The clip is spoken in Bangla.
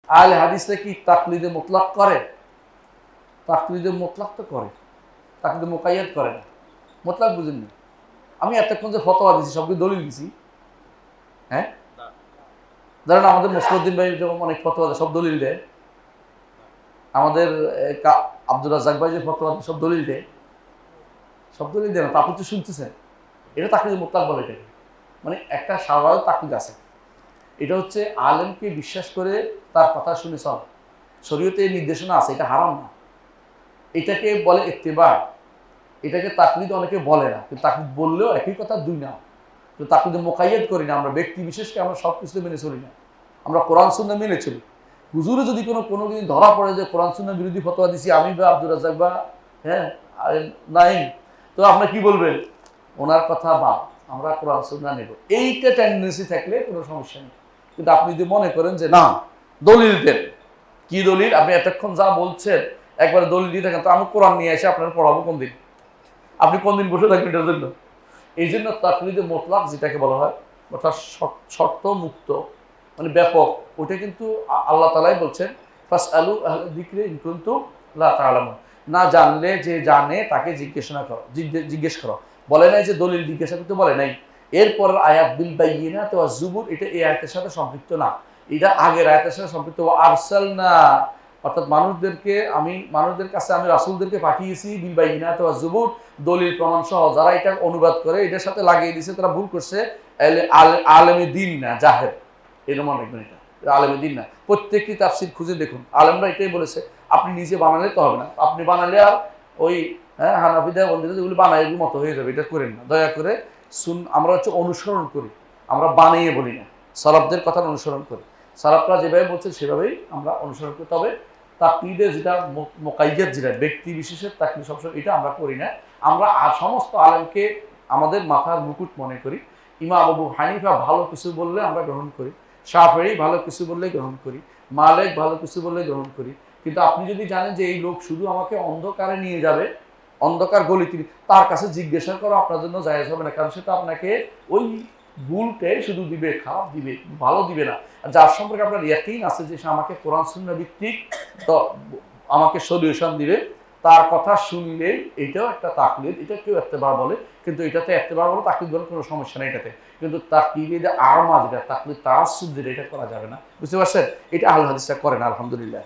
আহলে হাদিসরা কি তাকলিদে মুতলাক করে? তাকলিদে মুতলাক তো করে, তাকলিদে মুকাইয়াদ করে না। মুতলাক বুঝেননি? আমি এতক্ষণ যে ফতোয়া দিছি সবকে দলিল দিছি, হ্যাঁ? ধরেন আমাদের মুসলিউদ্দিন ভাই যখন অনেক ফতোয়া দেয় সব দলিল দেয়, আমাদের আব্দুর রাজ্জাক ভাই যে ফতোয়া সব দলিল দেয়, সব দলিল দেয় না। আপনি তো শুনতেছেন, এটা তাকলিদে মুতলাক বলে। এটাকে মানে একটা স্বাভাবিক তাকলিদ আছে, এটা হচ্ছে আলেমকে বিশ্বাস করে তার কথা শুনে চল। শরীয়তে নির্দেশনা আছে, এটা হারাম না, এটাকে বলে ইত্তেবা। এটাকে তাকলিদ অনেকে বলে না, কিন্তু তাকলিদ বললেও একই কথা দুই না। তো তাকলিদে মুকাইয়াদ করি না আমরা, ব্যক্তি বিশেষকে আমরা সব কিছু মেনে চলি না, আমরা কোরআন সুন্নাহ মেনে চলি। হুজুরে যদি কোনো দিন ধরা পড়ে যে কোরআন সুন্নাহ বিরোধী ফতোয়া দিছি আমি বা আব্দুর রাজ্জাক বা হ্যাঁ নাইম, তো আপনি কি বলবেন? ওনার কথা বা আমরা কোরআন সুন্নাহ নেব, এইটা টেন্ডেন্সি থাকলে কোনো সমস্যা নেই। কিন্তু আপনি যদি মনে করেন যে না দলিল দেন, কি দলিল? আপনি এতক্ষণ যা বলছেন একবারে দলিল দিয়ে থাকেন, তো আমি কোরআন নিয়ে এসে আপনার পড়াবো কোন দিন? আপনি কোন দিন বসে থাকবেন এটার জন্য? এই জন্য তাকলিদে মুতলাক যেটাকে বলা হয়, অর্থাৎ শর্ত মুক্ত, মানে ব্যাপক, ওটা কিন্তু আল্লাহ তাআলাই বলছেন ফাসআলু আহলা যিকরি ইন কুনতুম লা তা'লামুন। না জানলে যে জানে তাকে জিজ্ঞেস করো। বলে নাই যে দলিল জিজ্ঞাসা করতে বলে নাই। এরপর আয়াত বিল বাইয়িনাতি ওয়াজ জুবুর, এটা এই আয়াতের সাথে সম্পৃক্ত না, এটা আগের আয়াতের সাথে সম্পৃক্ত। আরসালনা, অর্থাৎ মানুষদের কাছে আমি রাসূলদেরকে পাঠিয়েছি বিল বাইয়িনাতি ওয়াজ জুবুর, দলিল প্রমাণ সহ। যারা এটা অনুবাদ করে এটার সাথে লাগিয়ে দিয়েছে তারা ভুল করছে। আলেমে দিন না, জাহের, এর মনে রাখবেন, এটা আলেমে দিন না। প্রত্যেকটি তাফসীর খুঁজে দেখুন, আলেমরা এটাই বলেছে। আপনি নিজে বানালে তো হবে না, আপনি বানালে আর ওই হানাফিদের বন্ধুরা যেগুলো বানায় এগুলো মতো হয়ে যাবে, এটা করেন না দয়া করে। আমরা হচ্ছে অনুসরণ করি, আমরা বানিয়ে বলি না, সালাফদের কথা অনুসরণ করি। সালাফরা যেভাবে বলছে সেভাবেই আমরা অনুসরণ করি। তবে তাকলিদে যেটা মুকাইয়াদ, যেটা ব্যক্তি বিশেষের তাকলিদ, সবসময় এটা আমরা করি না। আমরা সমস্ত আলেমকে আমাদের মাথার মুকুট মনে করি। ইমাম আবু হানিফা ভালো কিছু বললে আমরা গ্রহণ করি, শাফেঈ ভালো কিছু বললে গ্রহণ করি, মালিক ভালো কিছু বললে গ্রহণ করি। কিন্তু আপনি যদি জানেন যে এই লোক শুধু আমাকে অন্ধকারে নিয়ে যাবে, অন্ধকার গলিতে, তার কাছে জিজ্ঞাসা করা আপনার জন্য জায়েজ হবে না, কারণ সেটা আপনাকে ওই ভুলটাই শুধু দিবে, খারাপ দিবে, ভালো দিবে না। আর যার সম্পর্কে আপনার ইয়াকিন আছে যে সে আমাকে কোরআন সুন্নাহ ভিত্তিক তো আমাকে সলিউশন দিবে, তার কথা শুনলেই এটাও একটা তাকলিদ। এটা কেউ ইত্তেবা বলে, কিন্তু এটাতে ইত্তেবা বলে তাকলিদ বলে কোনো সমস্যা নেই এটাতে। কিন্তু তাকলিদ আমা যেটা, তাকলিদ তাআসসুব যেটা, এটা করা যাবে না। বুঝতে পারছেন? এটা আহলে হাদিসরা করে না, আলহামদুলিল্লাহ।